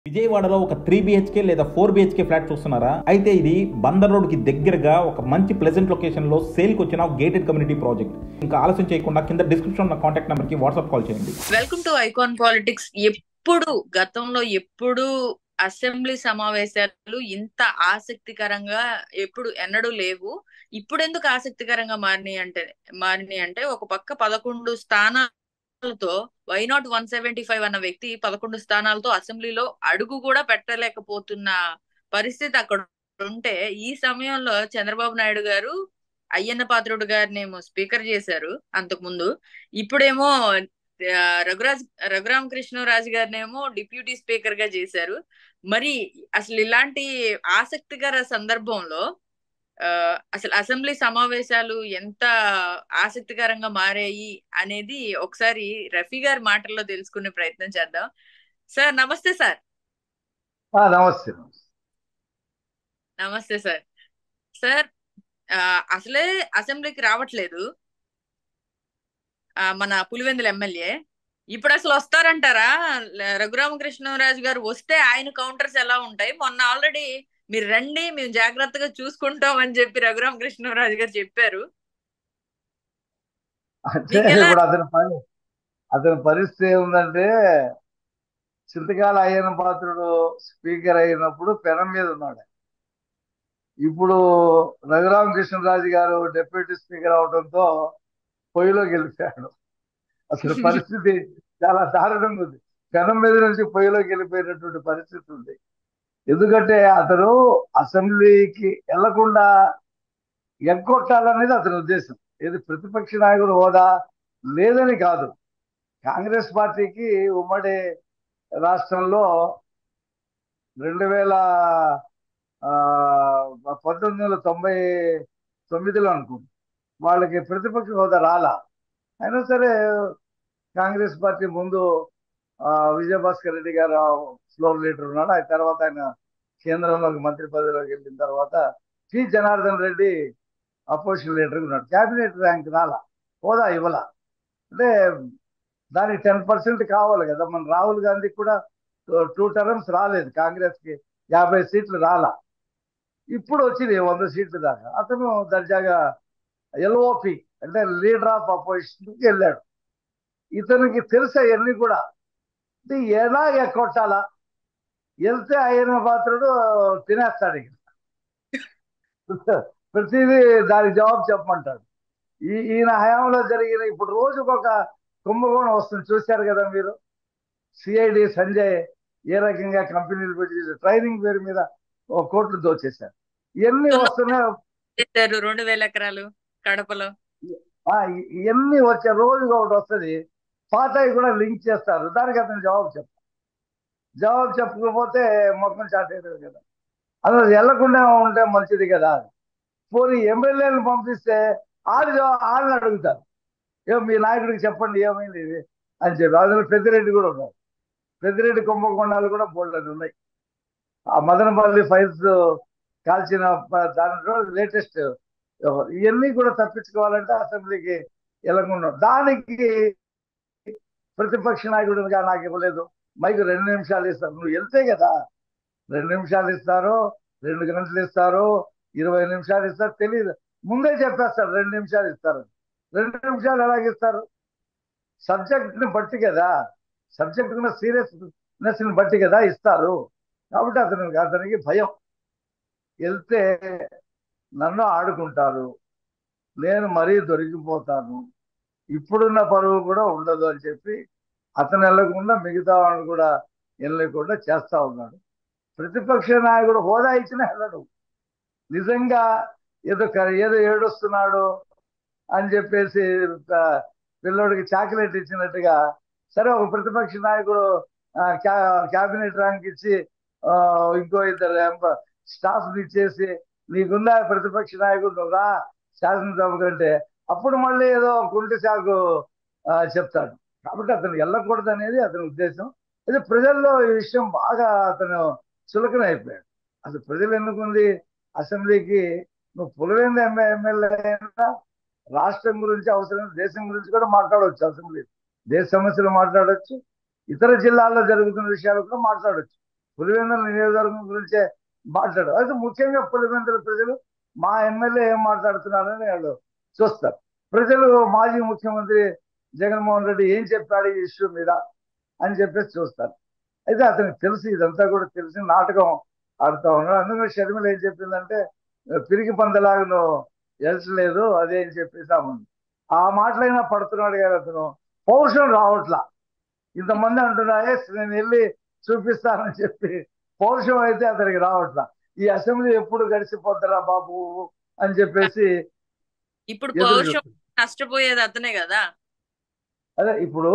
విజయవాడలో ఒక 3 BHK లేదా 4 BHK ఫ్లాట్ చూస్తున్నారా? అయితే ఇది బందర్ రోడ్ కి దగ్గరగా ఒక మంచి ప్లెజెంట్ లొకేషన్ లో సేల్ కి వచ్చిన గేటెడ్ కమ్యూనిటీ ప్రాజెక్ట్. ఇంకా ఆలస్యం చేయకుండా కింద డిస్క్రిప్షన్ ఉన్న కాంటాక్ట్ నెంబర్ కి వాట్సాప్ కాల్ చేయండి. Welcome to icon politics. గతంలో ఎప్పుడు అసెంబ్లీ సమావేశాలు ఇంత ఆసక్తికరంగా ఎన్నడూ లేవు. ఇప్పుడు ఎందుకు ఆసక్తికరంగా మారినాయి అంటే ఒక పక్క 11 స్థానాలతో వైనాట్ 175 అన్న వ్యక్తి 11 స్థానాలతో అసెంబ్లీలో అడుగు కూడా పెట్టలేకపోతున్న పరిస్థితి అక్కడ ఉంటే, ఈ సమయంలో చంద్రబాబు నాయుడు గారు అయ్యన్న పాత్రుడు గారినేమో స్పీకర్ చేశారు అంతకు ముందు. ఇప్పుడేమో రఘురామకృష్ణరాజు గారినేమో డిప్యూటీ స్పీకర్ గా చేశారు. మరి అసలు ఇలాంటి ఆసక్తికర సందర్భంలో అసలు అసెంబ్లీ సమావేశాలు ఎంత ఆసక్తికరంగా మారాయి అనేది ఒకసారి రఫీ గారి మాటల్లో తెలుసుకునే ప్రయత్నం చేద్దాం. సార్ నమస్తే. సార్ నమస్తే. నమస్తే సార్. సార్ అసలే అసెంబ్లీకి రావట్లేదు మన పులివెందుల ఎమ్మెల్యే. ఇప్పుడు అసలు వస్తారంటారా? రఘురామకృష్ణరాజు గారు వస్తే ఆయన కౌంటర్స్ ఎలా ఉంటాయి? మొన్న ఆల్రెడీ మీరు రండి, మేము జాగ్రత్తగా చూసుకుంటాం అని చెప్పి రఘురామకృష్ణరాజు గారు చెప్పారు. అంటే ఇప్పుడు అతని పరిస్థితి ఏముందంటే, చింతకాల అయ్యన్న పాత్రుడు స్పీకర్ అయినప్పుడు పెనం మీద ఉన్నాడు. ఇప్పుడు రఘురామకృష్ణరాజు గారు డిప్యూటీ స్పీకర్ అవడంతో పొయ్యిలోకి వెళ్ళిపోయాడు. అసలు పరిస్థితి చాలా దారుణంగా ఉంది. పెనం మీద నుంచి పొయ్యిలోకి వెళ్ళిపోయినటువంటి పరిస్థితి ఉంది. ఎందుకంటే అతను అసెంబ్లీకి వెళ్లకుండా ఎగ్గొట్టాలనేది అతని ఉద్దేశం. ఏది ప్రతిపక్ష నాయకుడు హోదా లేదని కాదు. కాంగ్రెస్ పార్టీకి ఉమ్మడి రాష్ట్రంలో 1999లో అనుకుంది వాళ్ళకి ప్రతిపక్ష హోదా రాలా. అయినా సరే కాంగ్రెస్ పార్టీ ముందు విజయభాస్కర్ రెడ్డి గారు ఫ్లోర్ లీడర్ ఉన్నాడు. ఆ తర్వాత ఆయన కేంద్రంలోకి మంత్రి పదవిలోకి వెళ్ళిన తర్వాత T Janardhan Reddy opposition leader ఉన్నాడు. క్యాబినెట్ ర్యాంక్ రాలా, హోదా ఇవ్వాల. అంటే దానికి 10% కావాలి కదా. మన రాహుల్ గాంధీకి కూడా 2 టర్మ్స్ రాలేదు, కాంగ్రెస్కి 50 సీట్లు రాలా. ఇప్పుడు వచ్చింది 100 సీట్లు దాకా. అతను దర్జాగా ఎల్ఓపి అంటే లీడర్ ఆఫ్ అపోజిషన్కి వెళ్ళాడు. ఇతనికి తెలుసు అవన్నీ కూడా. ఎలా ఎక్కొట్టాలా, వెళ్తే అయ్యన్న పాత్రుడు తినేస్తాడు. ఇక ప్రతిదీ దానికి జవాబు చెప్పమంటాడు. ఈయన హయాంలో జరిగిన ఇప్పుడు రోజుకొక కుంభకోణం వస్తుంది, చూశారు కదా మీరు. సిఐడి సంజయ్ ఏ రకంగా కంపెనీలు పెట్టి ట్రైనింగ్ పేరు మీద 1 కోట్లు దోచేశారు. ఇవన్నీ వస్తున్నాయి. 2000 ఎకరాలు కడపలో ఇవన్నీ వచ్చే రోజుగా ఒకటి వస్తుంది. పాతవి కూడా లింక్ చేస్తారు. దానికి అతను జవాబు చెప్పకపోతే మొత్తం చాటేది కదా. అసలు వెళ్లకుండా ఉంటే మంచిది కదా. పోనీ ఎమ్మెల్యేలను పంపిస్తే వాళ్ళని అడుగుతారు, మీ నాయకుడికి చెప్పండి ఏమైంది ఇది అని చెప్పి. అందులో పెద్దిరెడ్డి కూడా ఉన్నారు. పెద్దిరెడ్డి కుంభకోణాలు కూడా బోల్డ్ ఉన్నాయి. ఆ మదనపల్లి ఫైల్స్ కాల్చిన దాంట్లో లేటెస్ట్ ఇవన్నీ కూడా తప్పించుకోవాలంటే అసెంబ్లీకి వెళ్ళకుండా. దానికి ప్రతిపక్ష నాయకుడిగా నాకు ఇవ్వలేదు, మైకు 2 నిమిషాలు ఇస్తారు. నువ్వు వెళ్తే కదా 2 నిమిషాలు ఇస్తారో 2 గంటలు ఇస్తారో 20 నిమిషాలు ఇస్తారు తెలియదు. ముందే చెప్పేస్తారు 2 నిమిషాలు ఇస్తారు. 2 నిమిషాలు ఎలాగిస్తారు? సబ్జెక్ట్ని బట్టి కదా, సబ్జెక్ట్ ఉన్న సీరియస్నెస్ని బట్టి కదా ఇస్తారు. కాబట్టి అతనికి భయం. వెళ్తే నన్ను ఆడుకుంటారు, నేను మరీ దొరికిపోతాను, ఇప్పుడున్న పరువు కూడా ఉండదు అని చెప్పి అతను వెళ్ళకుండా మిగతా వాళ్ళని కూడా వెళ్ళకుండా చేస్తా ఉన్నాడు. ప్రతిపక్ష నాయకుడు హోదా ఇచ్చినా వెళ్ళడు. నిజంగా ఏదో ఏడుస్తున్నాడు అని చెప్పేసి పిల్లోడికి చాక్లెట్ ఇచ్చినట్టుగా, సరే ఒక ప్రతిపక్ష నాయకుడు క్యాబినెట్ ర్యాంక్ ఇచ్చి ఇంకో 2 స్టాఫ్ ఇచ్చేసి నీకుందా ప్రతిపక్ష నాయకుడు రా శాసనసభ కంటే, అప్పుడు మళ్ళీ ఏదో కుంటి సాకు చెప్తాడు. కాబట్టి అతను వెళ్ళకూడదు అనేది అతని ఉద్దేశం. అయితే ప్రజల్లో ఈ విషయం బాగా అతను చులకన అయిపోయాడు. అసలు ప్రజలు ఎన్నుకుంది అసెంబ్లీకి. నువ్వు పులివెందు ఎమ్మెల్యే అయినా రాష్ట్రం గురించి అవసరం, దేశం గురించి కూడా మాట్లాడవచ్చు. అసెంబ్లీ దేశ సమస్యలు మాట్లాడవచ్చు, ఇతర జిల్లాల్లో జరుగుతున్న విషయాలు కూడా మాట్లాడవచ్చు. పులివెందుల నియోజకవర్గం గురించే మాట్లాడు. అయితే ముఖ్యంగా పులివెందుల ప్రజలు మా ఎమ్మెల్యే ఏం మాట్లాడుతున్నారని వాళ్ళు చూస్తారు. ప్రజలు మాజీ ముఖ్యమంత్రి జగన్మోహన్ రెడ్డి ఏం చెప్పాడు ఈ ఇష్యూ మీద అని చెప్పేసి చూస్తారు. అయితే అతనికి తెలిసి ఇదంతా కూడా తెలిసి నాటకం ఆడుతా ఉన్నాడు. అందుకని షర్మిల ఏం చెప్పిందంటే పిరికి పందలాగా నువ్వు ఎలచలేదు అదే అని చెప్పేసి ఆ మాటలైనా పడుతున్నాడు కదా అతను. పౌరుషం రావట్లా. ఇంతమంది అంటున్నారే నేను వెళ్ళి చూపిస్తానని చెప్పి పౌరుషం అయితే అతనికి రావట్లా. ఈ అసెంబ్లీ ఎప్పుడు గడిచిపోతారా బాబు అని చెప్పేసి ఇప్పుడు ఎదురు పౌరుషం చూస్తుంది. నష్టపోయేది అతనే కదా. అదే ఇప్పుడు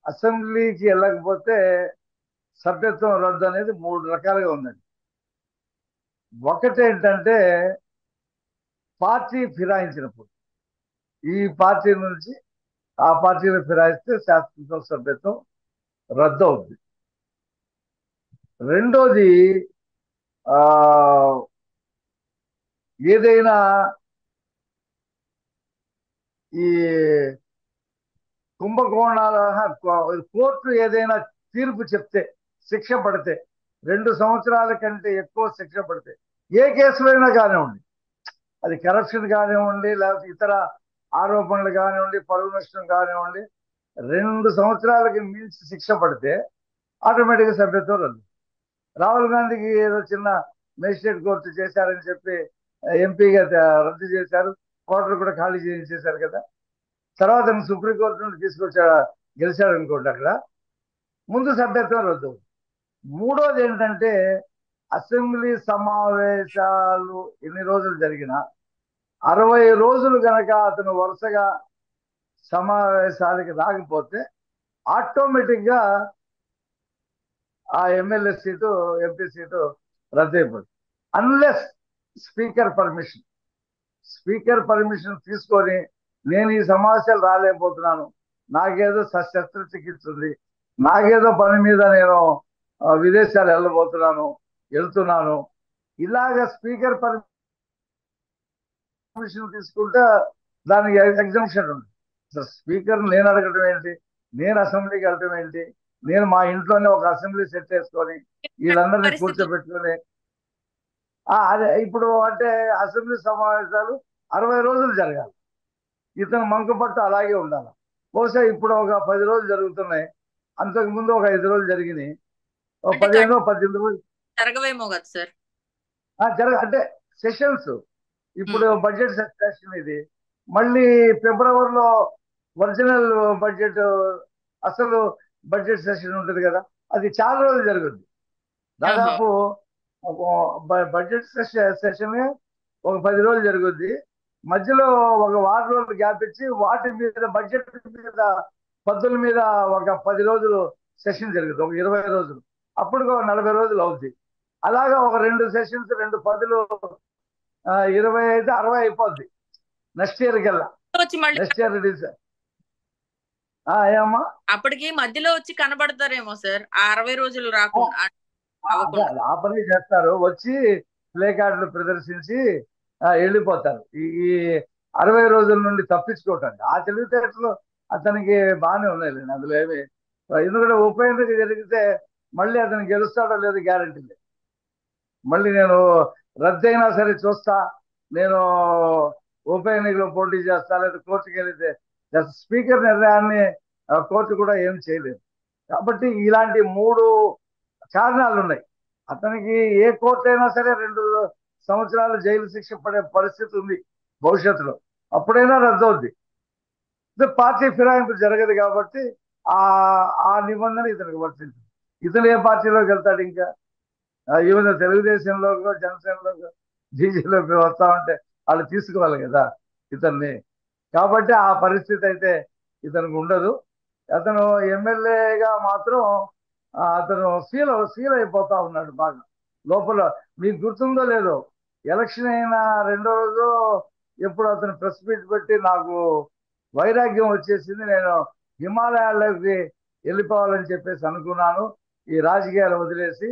అసెంబ్లీకి వెళ్ళకపోతే సభ్యత్వం రద్దు అనేది 3 రకాలుగా ఉందండి. ఒకటేంటంటే పార్టీ ఫిరాయించినప్పుడు ఈ పార్టీ నుంచి ఆ పార్టీని ఫిరాయిస్తే శాశ్వత సభ్యత్వం రద్దు అవుతుంది. రెండోది ఆ ఏదైనా ఈ కుంభకోణాల కోర్టు ఏదైనా తీర్పు చెప్తే శిక్ష పడితే 2 సంవత్సరాల కంటే ఎక్కువ శిక్ష పడితే ఏ కేసులో అయినా కానివ్వండి, అది కరప్షన్ కానివ్వండి లేకపోతే ఇతర ఆరోపణలు కానివ్వండి పరువు నష్టం కానివ్వండి, 2 సంవత్సరాలకి మించి శిక్ష పడితే ఆటోమేటిక్గా సభ్యత్వం రద్దు. రాహుల్ గాంధీకి ఏదో చిన్న మేజిస్ట్రేట్ కోర్టు చేశారని చెప్పి ఎంపీగా రద్దు చేశారు. కోర్టులు కూడా ఖాళీ చేయించేశారు కదా. తర్వాత సుప్రీంకోర్టు నుండి తీసుకొచ్చా గెలిచాడు అనుకోండి. అక్కడ ముందు సభ్యత్వం రద్దు. మూడోది ఏంటంటే అసెంబ్లీ సమావేశాలు ఎన్ని రోజులు జరిగినా 60 రోజులు కనుక అతను వరుసగా సమావేశాలకి రాకపోతే ఆటోమేటిక్గా ఆ ఎమ్మెల్యే సీటు ఎంపీ సీటు రద్దయిపోతుంది. అన్లెస్ స్పీకర్ పర్మిషన్ తీసుకొని నేను ఈ సమావేశాలు రాలేకపోతున్నాను, నాకేదో శస్త్రచికిత్స ఉంది, నాకేదో పని మీద నేను విదేశాలు వెళ్తున్నాను, ఇలాగ స్పీకర్ పర్మిషన్ తీసుకుంటే దానికి ఎగ్జంప్షన్ ఉంది. స్పీకర్ నేను అడగటం ఏంటి, నేను అసెంబ్లీకి వెళ్ళటం ఏంటి, నేను మా ఇంట్లోనే ఒక అసెంబ్లీ సెట్ చేసుకొని వీళ్ళందరినీ కూర్చోబెట్టుకొని అదే ఇప్పుడు అంటే అసెంబ్లీ సమావేశాలు 60 రోజులు జరగాలి. ఇతను మంకుపట్టు అలాగే ఉండాలి. బహుశా ఇప్పుడు ఒక 10 రోజులు జరుగుతున్నాయి, అంతకు ముందు ఒక 5 రోజులు జరిగినాయి, 15 18 రోజులు జరగవేమో కదా సార్. అంటే సెషన్స్. ఇప్పుడు బడ్జెట్ సెషన్ ఇది, మళ్ళీ ఫిబ్రవరిలో ఒరిజినల్ బడ్జెట్ అసలు బడ్జెట్ సెషన్ ఉంటుంది కదా, అది చాలా రోజులు జరుగుద్ది. దాదాపు బడ్జెట్ సెషన్ ఒక 10 రోజులు జరుగుద్ది. మధ్యలో ఒక 6 రోజులు గ్యాప్ ఇచ్చి వాటి మీద బడ్జెట్ మీద పద్దుల మీద ఒక 10 రోజులు సెషన్ జరుగుతుంది, ఒక 20 రోజులు, అప్పుడు 40 రోజులు అవుద్ది. అలాగా ఒక 2 సెషన్స్ 2 పదులు 25 60 అయిపోద్ది నెక్స్ట్ ఇయర్ కల్లా. నెక్స్ట్ ఇయర్ ఏమమ్మా అప్పటికి మధ్యలో వచ్చి కనబడతారేమో సార్, ఆ 60 రోజులు రాకుండా ఆ పని చేస్తారు. వచ్చి ప్లే కార్డులు ప్రదర్శించి వెళ్ళిపోతారు. ఈ 60 రోజుల నుండి తప్పించుకోవటానికి ఆ తెలివితేటలు అతనికి బాగానే ఉన్నాయి. అందులో ఏమి, ఎందుకంటే ఉప ఎన్నిక జరిగితే మళ్ళీ అతను గెలుస్తాడో లేదో గ్యారంటీ లేదు. మళ్ళీ నేను రద్దయినా సరే చూస్తా, నేను ఉప ఎన్నికలో పోటీ చేస్తా, లేదా కోర్టుకి వెళితే స్పీకర్ నిర్ణయాన్ని కోర్టు కూడా ఏం చేయలేదు. కాబట్టి ఇలాంటి 3 కారణాలు ఉన్నాయి. అతనికి ఏ కోర్టు అయినా సరే 2 సంవత్సరాలు జైలు శిక్ష పడే పరిస్థితి ఉంది భవిష్యత్తులో, అప్పుడైనా రద్దు అవుద్ది. పార్టీ ఫిరాయింపు జరగదు కాబట్టి ఆ నిబంధన ఇతనికి వర్తించింది. ఇతను ఏ పార్టీలోకి వెళ్తాడు? ఇంకా ఈవెన్ తెలుగుదేశంలోకి జనసేనలోకి బీజేపీలోకి వస్తా ఉంటే వాళ్ళు తీసుకోవాలి కదా ఇతన్ని. కాబట్టి ఆ పరిస్థితి అయితే ఇతనికి ఉండదు. అతను ఎమ్మెల్యేగా మాత్రం అతను ఫీల్ అయిపోతా ఉన్నాడు బాగా లోపల. మీకు గుర్తుందో లేదో, ఎలక్షన్ అయిన 2వ రోజు ఎప్పుడు అతను ప్రెస్ మీట్ పెట్టి నాకు వైరాగ్యం వచ్చేసింది, నేను హిమాలయాల్లోకి వెళ్ళిపోవాలని చెప్పేసి అనుకున్నాను, ఈ రాజకీయాలు వదిలేసి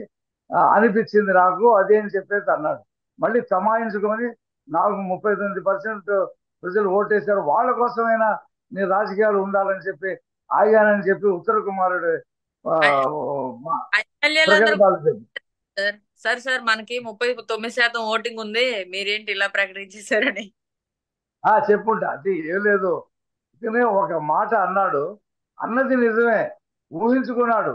అనిపించింది నాకు అదేం చెప్పేసి అన్నాడు. మళ్ళీ తమాయించుకొని నాకు 39% ప్రజలు ఓటేశారు, వాళ్ళ కోసమైనా నేను రాజకీయాలు ఉండాలని చెప్పి ఆగానని చెప్పి ఉత్తర కుమారుడు ఆ, ఐ- మా ఎమ్మెల్యేలందరూ ప్రగతి బాధ్యత. సార్ సార్ సార్ మనకి 39% ఓటింగ్ ఉంది, మీరేంటి ఇలా ప్రకటించేశారని. చెప్పుంటా అది ఏం లేదు. ఇకనే ఒక మాట అన్నాడు, అన్నది నిజమే, ఊహించుకున్నాడు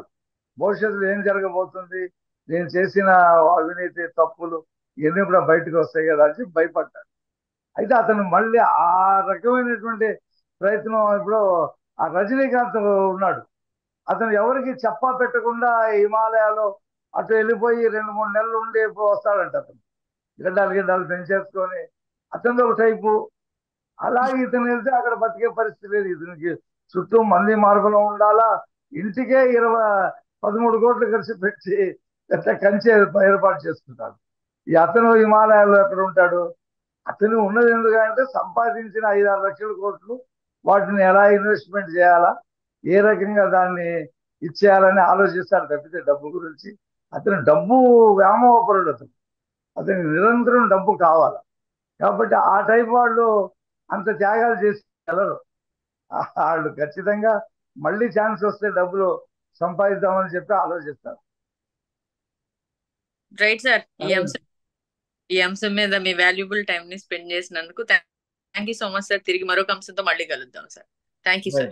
భవిష్యత్తులో ఏం జరగబోతుంది, నేను చేసిన అవినీతి తప్పులు ఇవన్నీ కూడా బయటకు వస్తాయి కదా అని చెప్పి భయపడ్డాడు. అయితే అతను మళ్ళీ ఆ రకమైనటువంటి ప్రయత్నం ఇప్పుడు ఆ రజనీకాంత్ ఉన్నాడు. అతను ఎవరికి చెప్పా పెట్టకుండా హిమాలయాలో అటు వెళ్ళిపోయి 2-3 నెలలు ఉండి వస్తాడంట. అతను గిడ్డాలు గిడ్డాలు పెంచేసుకొని అతను ఒక టైపు. అలాగే ఇతను వెళ్తే అక్కడ బతికే పరిస్థితి లేదు. ఇతనికి చుట్టూ మంది మార్గంలో ఉండాలా, ఇంటికే 13 కోట్లు ఖర్చు పెట్టి పెద్ద కంచె ఏర్పాటు చేసుకుంటాడు. ఈ అతను హిమాలయాల్లో ఎక్కడ ఉంటాడు? అతను ఉన్నది ఎందుకంటే సంపాదించిన 5-6 లక్షల కోట్లు వాటిని ఎలా ఇన్వెస్ట్మెంట్ చేయాలా, ఏ రకంగా దాన్ని ఇచ్చేయాలని ఆలోచిస్తాడు తప్పితే డబ్బు గురించి. అతను డబ్బు వ్యామోహపరుడు. అతనికి నిరంతరం డబ్బు కావాలి. కాబట్టి ఆ టైప్ వాళ్ళు అంత త్యాగాలు చేసి వెళ్ళరు. వాళ్ళు ఖచ్చితంగా మళ్ళీ ఛాన్స్ వస్తే డబ్బులు సంపాదిద్దామని చెప్పి ఆలోచిస్తారు. రైట్ సార్, ఈ అంశం మీద మీ వాల్యుబుల్ టైం ని స్పెండ్ చేసినందుకు thank you so much sir. తిరిగి మరొక అంశంతో మళ్ళీ కలుద్దాం సార్. Thank you sir.